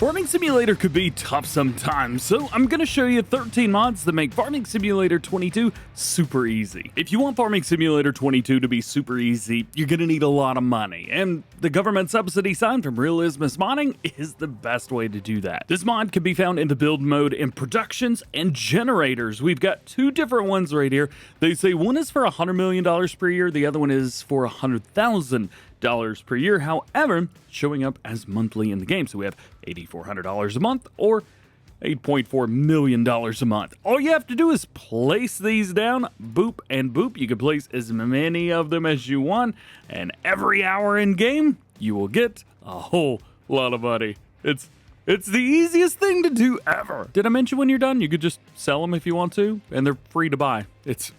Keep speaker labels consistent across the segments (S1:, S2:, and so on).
S1: Farming Simulator could be tough sometimes, so I'm going to show you 13 mods that make Farming Simulator 22 super easy. If you want Farming Simulator 22 to be super easy, you're going to need a lot of money, and the government subsidy sign from Realismus Modding is the best way to do that. This mod can be found in the build mode in productions and generators. We've got two different ones right here. They say one is for $100 million per year, the other one is for $100,000 per year, however, showing up as monthly in the game. So we have $8,400 a month or $8.4 million a month. All you have to do is place these down, boop and boop. You can place as many of them as you want, and every hour in game, you will get a whole lot of money. It's the easiest thing to do ever. Did I mention when you're done, you could just sell them if you want to, and they're free to buy. It's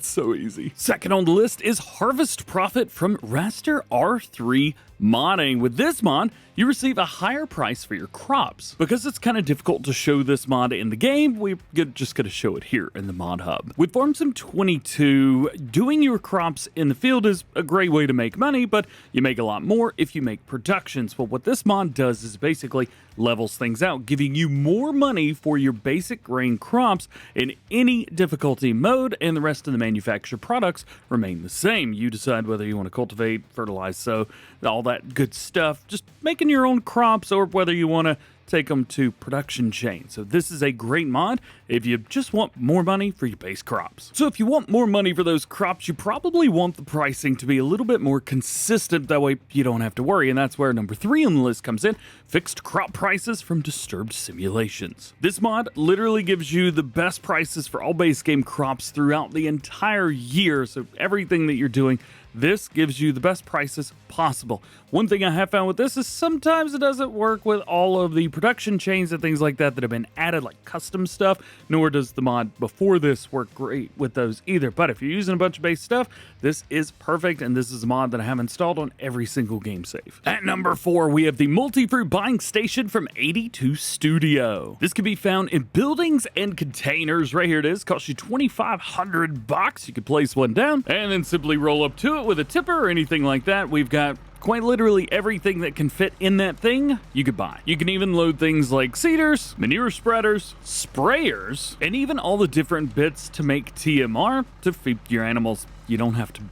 S1: so easy. Second on the list is Harvest Profit from Raster R3 Modding. With this mod, you receive a higher price for your crops. Because it's kind of difficult to show this mod in the game, we're just going to show it here in the mod hub. With Farm Sim 22, doing your crops in the field is a great way to make money, but you make a lot more if you make productions. But what this mod does is basically levels things out, giving you more money for your basic grain crops in any difficulty mode, and the rest of the manufactured products remain the same. You decide whether you want to cultivate, fertilize, sow, all that good stuff, just making your own crops, or whether you want to take them to production chain. So this is a great mod if you just want more money for your base crops. So if you want more money for those crops, you probably want the pricing to be a little bit more consistent. That way you don't have to worry. And that's where number 3 on the list comes in: fixed crop prices from Disturbed Simulations. This mod literally gives you the best prices for all base game crops throughout the entire year. So everything that you're doing, this gives you the best prices possible. One thing I have found with this is sometimes it doesn't work with all of the production chains and things like that have been added, like custom stuff, nor does the mod before this work great with those either. But if you're using a bunch of base stuff, this is perfect, and this is a mod that I have installed on every single game save. At number 4, we have the Multi-Fruit Buying Station from 82 Studio. This can be found in buildings and containers. Right here it is. Costs you $2,500. You can place one down and then simply roll up to it with a tipper or anything like that. We've got quite literally everything that can fit in that thing you could buy. You can even load things like seeders, manure spreaders, sprayers, and even all the different bits to make TMR to feed your animals. You don't have to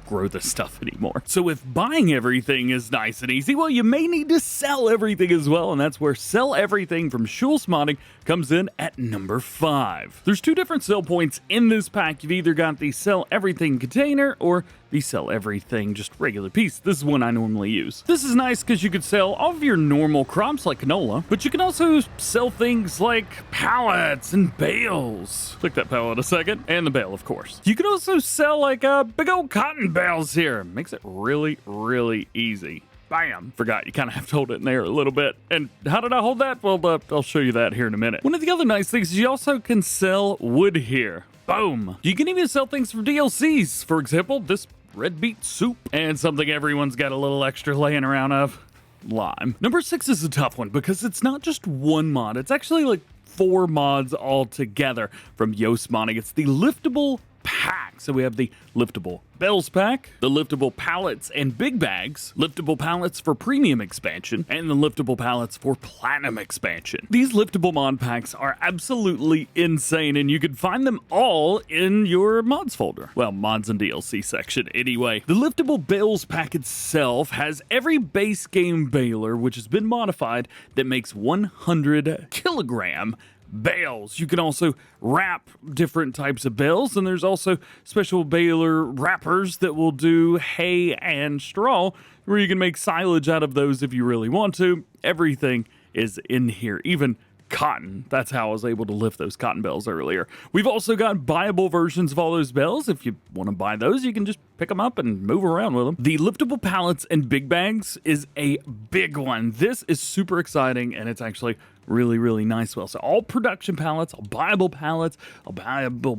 S1: grow this stuff anymore. So if buying everything is nice and easy, well, you may need to sell everything as well, and that's where Sell Everything from Schulz Modding comes in at number 5. There's 2 different sell points in this pack. You've either got the Sell Everything container or the Sell Everything just regular piece. This is one I normally use. This is nice because you could sell all of your normal crops like canola, but you can also sell things like pallets and bales. Click that pallet a second, and the bale, of course. You can also sell like big old cotton bales here. Makes it really, really easy. Bam! Forgot you kind of have to hold it in there a little bit. And how did I hold that? Well, I'll show you that here in a minute. One of the other nice things is you also can sell wood here. Boom! You can even sell things from DLCs. For example, this red beet soup, and something everyone's got a little extra laying around of: lime. Number 6 is a tough one because it's not just one mod. It's actually like 4 mods all together from Yoast Modding. It's the liftable pack. So we have the liftable bells pack, the liftable pallets and big bags, liftable pallets for premium expansion, and the liftable pallets for platinum expansion. These liftable mod packs are absolutely insane, and you can find them all in your mods folder. Well, mods and DLC section anyway. The liftable bales pack itself has every base game baler which has been modified that makes 100 kilogram bales. You can also wrap different types of bales, and there's also special baler wrappers that will do hay and straw, where you can make silage out of those if you really want to. Everything is in here, even cotton. That's how I was able to lift those cotton bales earlier. We've also got buyable versions of all those bales. If you want to buy those, you can just pick them up and move around with them. The liftable pallets and big bags is a big one. This is super exciting, and it's actually really, really nice. Well, so all production pallets, all buyable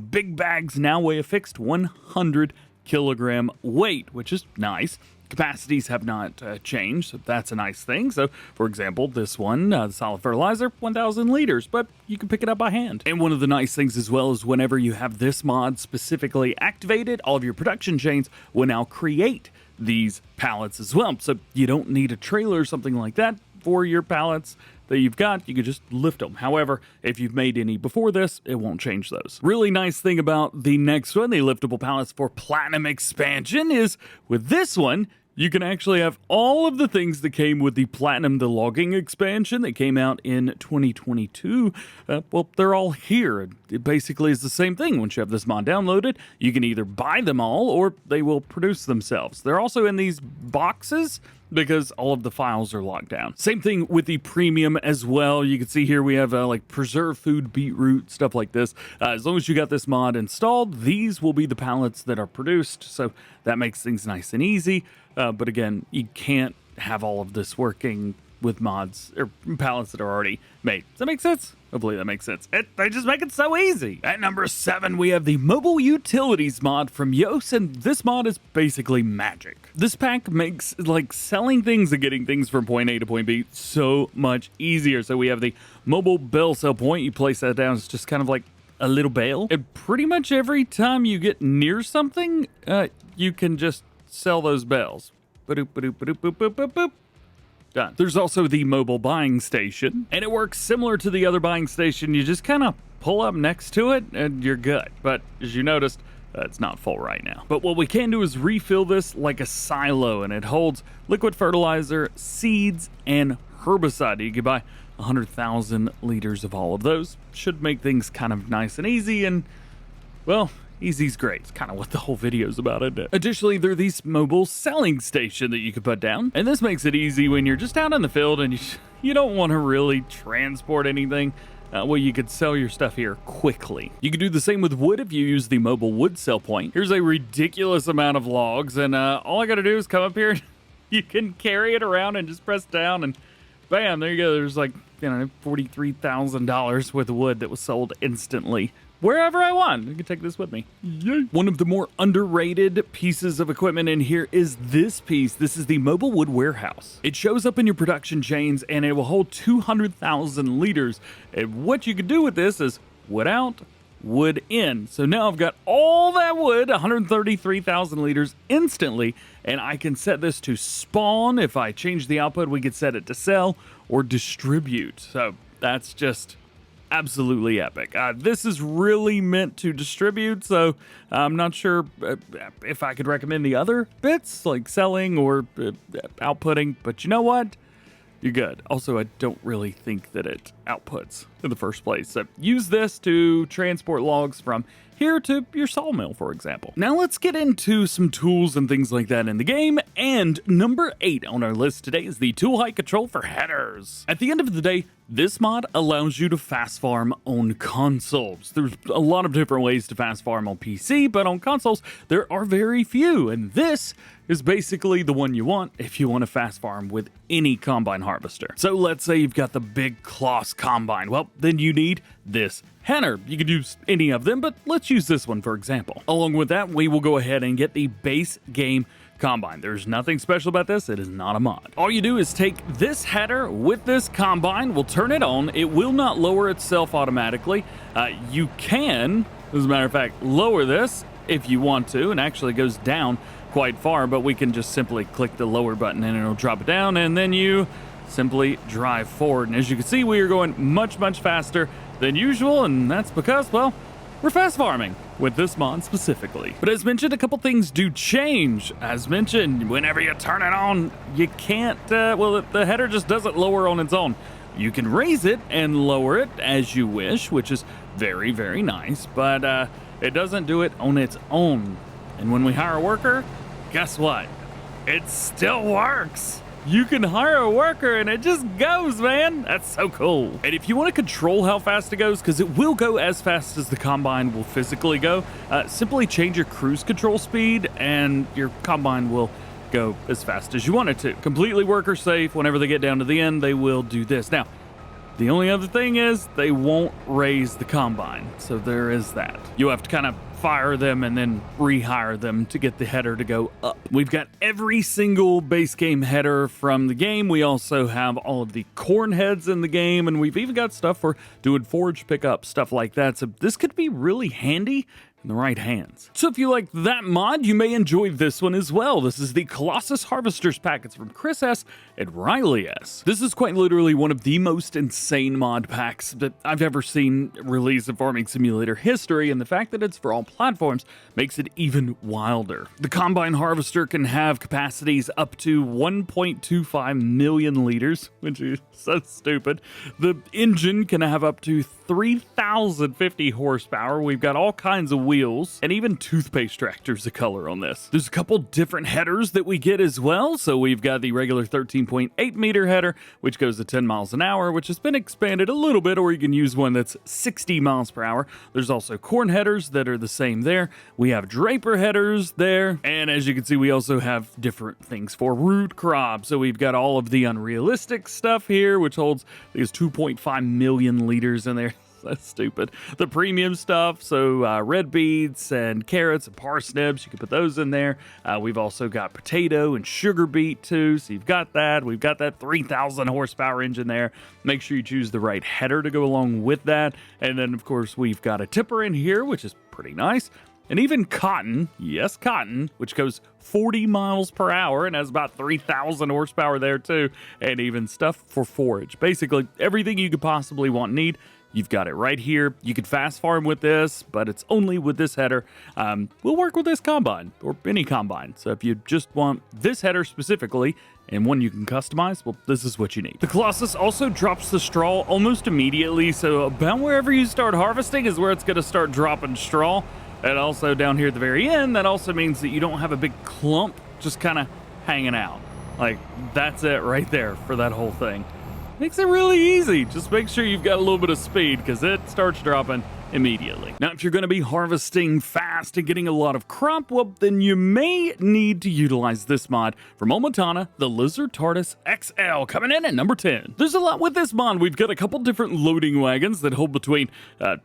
S1: big bags now weigh a fixed 100 kilogram weight, which is nice. Capacities have not changed, so that's a nice thing. So, for example, this one, the solid fertilizer, 1,000 liters, but you can pick it up by hand. And one of the nice things as well is whenever you have this mod specifically activated, all of your production chains will now create these pallets as well. So you don't need a trailer or something like that for your pallets. that you've got, you could just lift them. However, if you've made any before this, it won't change those. Really nice thing about the next one, the liftable pallets for Platinum expansion, is with this one, you can actually have all of the things that came with the Platinum, the logging expansion that came out in 2022. Well, they're all here. It basically is the same thing. Once you have this mod downloaded, you can either buy them all or they will produce themselves. They're also in these boxes because all of the files are locked down. Same thing with the premium as well. You can see here we have like preserved food, beetroot, stuff like this. As long as you got this mod installed, these will be the pallets that are produced. So that makes things nice and easy. But again, you can't have all of this working with mods or pallets that are already made. Does that make sense? Hopefully that makes sense. They just make it so easy. At number 7, we have the Mobile Utilities mod from Yoast, and this mod is basically magic. This pack makes like selling things and getting things from point A to point B so much easier. So we have the mobile bale sell point. You place that down. It's just kind of like a little bale. And pretty much every time you get near something, you can just sell those bales. Ba-doop, ba-doop, ba-doop, boop, boop, boop, boop. Done. There's also the mobile buying station, and it works similar to the other buying station. You just kind of pull up next to it and you're good. But as you noticed, it's not full right now. But what we can do is refill this like a silo, and it holds liquid fertilizer, seeds, and herbicide. You can buy 100,000 liters of all of those. Should make things kind of nice and easy, and well, easy's great. It's kind of what the whole video is about, isn't it? Additionally, there are these mobile selling station that you can put down. And this makes it easy when you're just out in the field and you don't want to really transport anything. Well, you could sell your stuff here quickly. You could do the same with wood if you use the mobile wood sell point. Here's a ridiculous amount of logs, and all I got to do is come up here and you can carry it around and just press down and bam, there you go. There's like, $43,000 worth of wood that was sold instantly. Wherever I want. I can take this with me. Yay. One of the more underrated pieces of equipment in here is this piece. This is the mobile wood warehouse. It shows up in your production chains and it will hold 200,000 liters. And what you can do with this is wood out, wood in. So now I've got all that wood, 133,000 liters instantly, and I can set this to spawn. If I change the output, we could set it to sell or distribute. So that's just absolutely epic. This is really meant to distribute, so I'm not sure if I could recommend the other bits, like selling or outputting, but you know what? You're good. Also, I don't really think that it outputs in the first place. So use this to transport logs from here to your sawmill, for example. Now let's get into some tools and things like that in the game. And number 8 on our list today is the tool height control for headers. At the end of the day, this mod allows you to fast farm on consoles. There's a lot of different ways to fast farm on PC, but on consoles, there are very few. And this is basically the one you want if you want to fast farm with any combine harvester. So let's say you've got the big Kloss combine. Well, then you need this header. You could use any of them, but let's use this one for example. Along with that, we will go ahead and get the base game combine. There's nothing special about this. It is not a mod. All you do is take this header with this combine. We'll turn it on. It will not lower itself automatically. You can, as a matter of fact, lower this if you want to, and actually goes down quite far, but we can just simply click the lower button and it'll drop it down, and then you simply drive forward. And as you can see, we are going much, much faster than usual, and that's because, well, we're fast farming with this mod specifically. But as mentioned, a couple things do change. As mentioned, whenever you turn it on, you can't, well, the header just doesn't lower on its own. You can raise it and lower it as you wish, which is very, very nice, but it doesn't do it on its own. And when we hire a worker, guess what? It still works. You can hire a worker and it just goes, man. That's so cool. And if you want to control how fast it goes, because it will go as fast as the combine will physically go, simply change your cruise control speed and your combine will go as fast as you want it to. Completely worker safe. Whenever they get down to the end, they will do this. Now, the only other thing is they won't raise the combine. So there is that. You have to kind of fire them and then rehire them to get the header to go up. We've got every single base game header from the game. We also have all of the corn heads in the game, and we've even got stuff for doing forage pickup, stuff like that. So this could be really handy in the right hands. So if you like that mod, you may enjoy this one as well. This is the Colossus Harvesters pack. It's from Chris S. and Riley S. This is quite literally one of the most insane mod packs that I've ever seen released in Farming Simulator history, and the fact that it's for all platforms makes it even wilder. The Combine Harvester can have capacities up to 1.25 million liters, which is so stupid. The engine can have up to 3,050 horsepower. We've got all kinds of wheels and even toothpaste tractors of color on this. There's a couple different headers that we get as well. So we've got the regular 13.8 meter header, which goes to 10 miles an hour, which has been expanded a little bit, or you can use one that's 60 miles per hour. There's also corn headers that are the same there. We have Draper headers there. And as you can see, we also have different things for root crop. So we've got all of the unrealistic stuff here, which holds these 2.5 million liters in there. That's stupid. The premium stuff, so red beets and carrots and parsnips, you can put those in there. We've also got potato and sugar beet too, so you've got that. We've got that 3,000 horsepower engine there. Make sure you choose the right header to go along with that. And then, of course, we've got a tipper in here, which is pretty nice. And even cotton, yes, cotton, which goes 40 miles per hour and has about 3,000 horsepower there too. And even stuff for forage. Basically, everything you could possibly want and need, you've got it right here. You could fast farm with this, but it's only with this header. We'll work with this combine or any combine. So if you just want this header specifically and one you can customize, well, this is what you need. The Colossus also drops the straw almost immediately. So about wherever you start harvesting is where it's going to start dropping straw. And also down here at the very end, that also means that you don't have a big clump just kind of hanging out. Like, that's it right there for that whole thing. Makes it really easy. Just make sure you've got a little bit of speed because it starts dropping immediately. Now, if you're going to be harvesting fast and getting a lot of crop, well, then you may need to utilize this mod from Omatana, the Lizard Tortoise XL, coming in at number 10. There's a lot with this mod. We've got a couple different loading wagons that hold between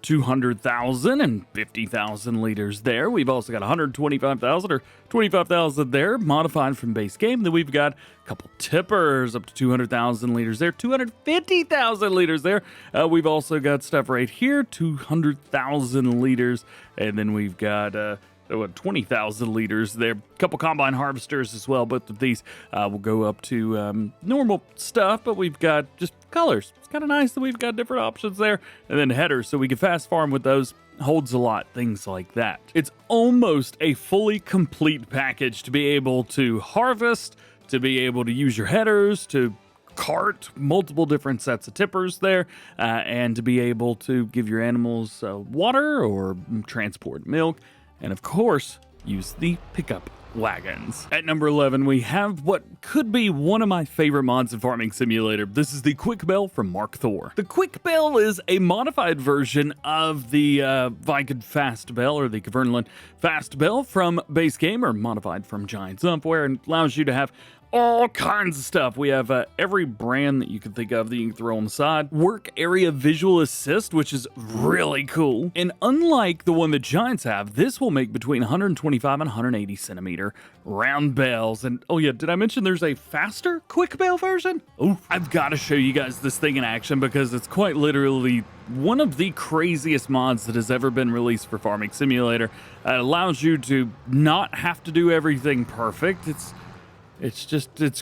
S1: 200,000 and 50,000 liters there. We've also got 125,000 or 25,000 there, modified from base game. Then we've got a couple tippers up to 200,000 liters there, 250,000 liters there. We've also got stuff right here, 200,000 liters, and then we've got 20,000 liters there. A couple combine harvesters as well. Both of these will go up to normal stuff, but we've got just colors. It's kind of nice that we've got different options there, and then headers, so we can fast farm with those. Holds a lot, things like that. It's almost a fully complete package to be able to harvest, to be able to use your headers, to cart multiple different sets of tippers there, and to be able to give your animals water or transport milk, and of course, use the pickup wagons. At number 11, we have what could be one of my favorite mods in Farming Simulator. This is the Quick Bell from Mark Thor. The Quick Bell is a modified version of the Viking Fast Bell, or the Kverneland Fast Bell from base game, or modified from Giant Software, and allows you to have all kinds of stuff. We have every brand that you can think of that you can throw on the side. Work area visual assist, which is really cool. And unlike the one that Giants have, this will make between 125 and 180 centimeter round bells. And oh yeah, did I mention there's a faster quick bell version? Oh, I've got to show you guys this thing in action because it's quite literally one of the craziest mods that has ever been released for Farming Simulator. It allows you to not have to do everything perfect. It's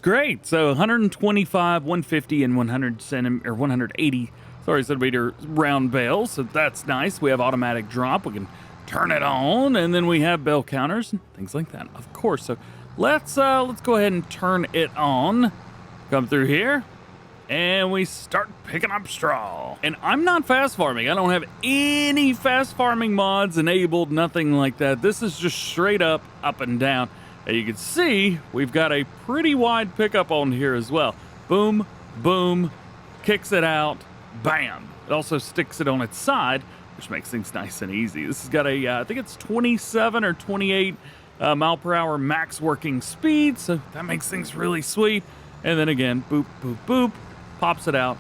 S1: great. So 125, 150, and 180 centimeter round bells. So that's nice. We have automatic drop. We can turn it on, and then we have bell counters and things like that, of course. So let's go ahead and turn it on. Come through here, and we start picking up straw. And I'm not fast farming. I don't have any fast farming mods enabled, nothing like that. This is just straight up and down. And you can see we've got a pretty wide pickup on here as well. Boom, boom, kicks it out, bam. It also sticks it on its side, which makes things nice and easy. This has got a, I think it's 27 or 28 mile per hour max working speed, so that makes things really sweet. And then again, boop, boop, boop, pops it out.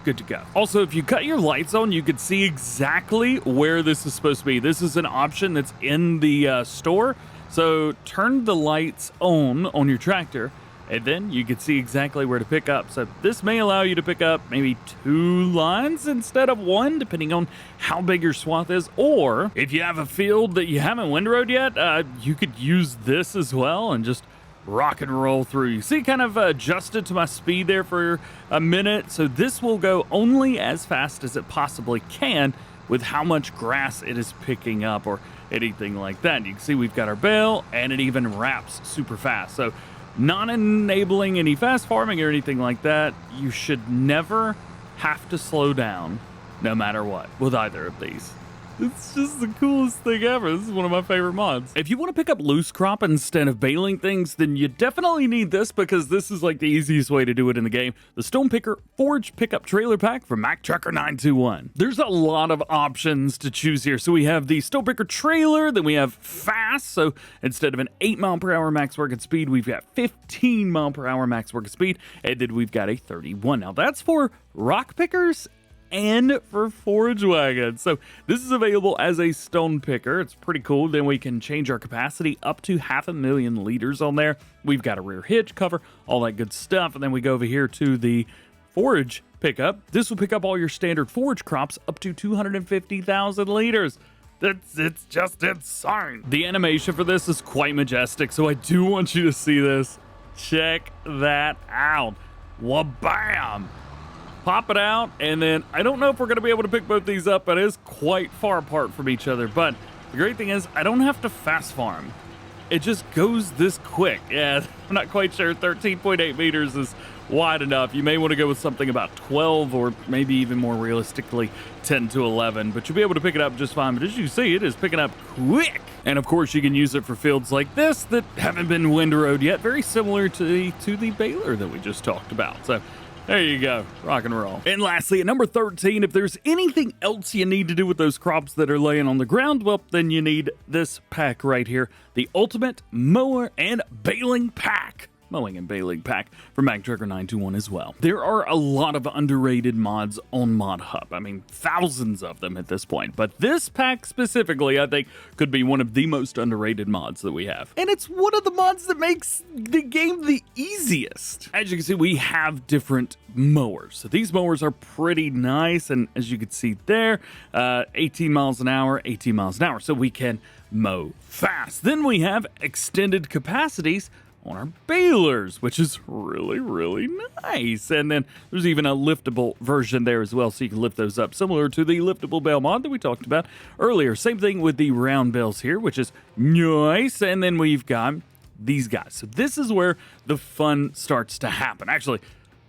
S1: Good to go. Also, if you cut your lights on, you can see exactly where this is supposed to be. This is an option that's in the store. So turn the lights on your tractor, and then you can see exactly where to pick up. So this may allow you to pick up maybe 2 lines instead of 1, depending on how big your swath is. Or if you have a field that you haven't windrowed yet, you could use this as well and just rock and roll through. You see, kind of adjusted to my speed there for a minute. So this will go only as fast as it possibly can with how much grass it is picking up or anything like that. You can see we've got our bale, and it even wraps super fast. So not enabling any fast farming or anything like that. You should never have to slow down no matter what with either of these. It's just the coolest thing ever. This is one of my favorite mods. If you want to pick up loose crop instead of baling things, then you definitely need this, because this is like the easiest way to do it in the game. The Stone Picker Forage Pickup Trailer Pack from MacTrucker921. There's a lot of options to choose here. So we have the Stone Picker Trailer, then we have Fast. So instead of an 8 mph max working speed, we've got 15 mph max working speed, and then we've got a 31. Now that's for rock pickers and for forage wagons. So this is available as a stone picker. It's pretty cool. Then we can change our capacity up to 500,000 liters on there. We've got a rear hitch cover, all that good stuff. And then we go over here to the forage pickup. This will pick up all your standard forage crops up to 250,000 liters. It's just insane. The animation for this is quite majestic, so I do want you to see this. Check that out. Wabam! Pop it out, and then I don't know if we're going to be able to pick both these up. It is quite far apart from each other, but the great thing is I don't have to fast farm. It just goes this quick. Yeah, I'm not quite sure 13.8 meters is wide enough. You may want to go with something about 12, or maybe even more realistically 10 to 11, but you'll be able to pick it up just fine. But as you see, it is picking up quick. And of course you can use it for fields like this that haven't been windrowed yet, very similar to the baler that we just talked about. So there you go, rock and roll. And lastly, at number 13, if there's anything else you need to do with those crops that are laying on the ground, well, then you need this pack right here, the Ultimate Mower and Baling Pack. Mowing and baling pack from MacTrucker921 as well. There are a lot of underrated mods on Mod Hub. I mean, thousands of them at this point. But this pack specifically, I think, could be one of the most underrated mods that we have. And it's one of the mods that makes the game the easiest. As you can see, we have different mowers. So these mowers are pretty nice. And as you can see there, 18 miles an hour, 18 miles an hour. So we can mow fast. Then we have extended capacities on our balers, which is really, really nice. And then there's even a liftable version there as well, so you can lift those up, similar to the liftable bale mod that we talked about earlier. Same thing with the round bales here, which is nice. And then we've got these guys. So this is where the fun starts to happen. Actually,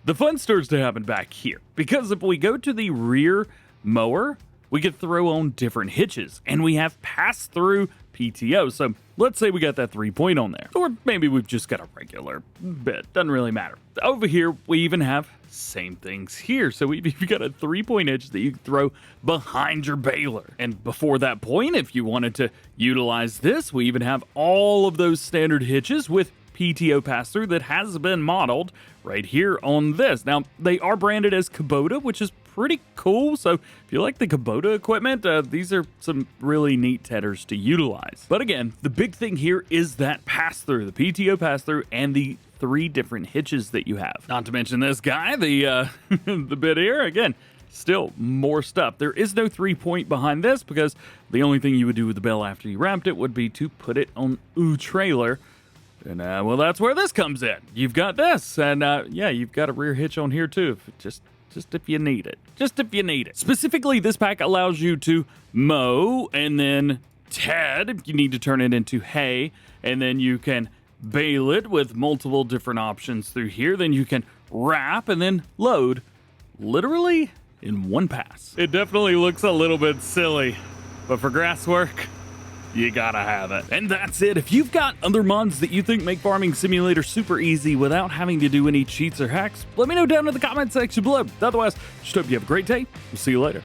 S1: the fun starts to happen back here, because if we go to the rear mower, we could throw on different hitches, and we have pass-through PTO. So let's say we got that 3-point on there, or maybe we've just got a regular bit. Doesn't really matter. Over here, we even have same things here. So we've got a 3-point hitch that you can throw behind your baler. And before that point, if you wanted to utilize this, we even have all of those standard hitches with PTO pass-through that has been modeled right here on this. Now, they are branded as Kubota, which is pretty cool. So if you like the Kubota equipment, these are some really neat tethers to utilize. But again, the big thing here is that pass-through, the PTO pass-through, and the 3 different hitches that you have. Not to mention this guy, the the bit here, again, still more stuff. There is no 3-point behind this, because the only thing you would do with the bale after you wrapped it would be to put it on a trailer. And well, that's where this comes in. You've got this, and yeah, you've got a rear hitch on here too, just if you need it. Just if you need it. Specifically, this pack allows you to mow and then ted if you need to turn it into hay, and then you can bale it with multiple different options through here. Then you can wrap and then load, literally in one pass. It definitely looks a little bit silly, but for grass work, you gotta have it. And that's it. If you've got other mods that you think make Farming Simulator super easy without having to do any cheats or hacks, let me know down in the comment section below. Otherwise, just hope you have a great day. We'll see you later.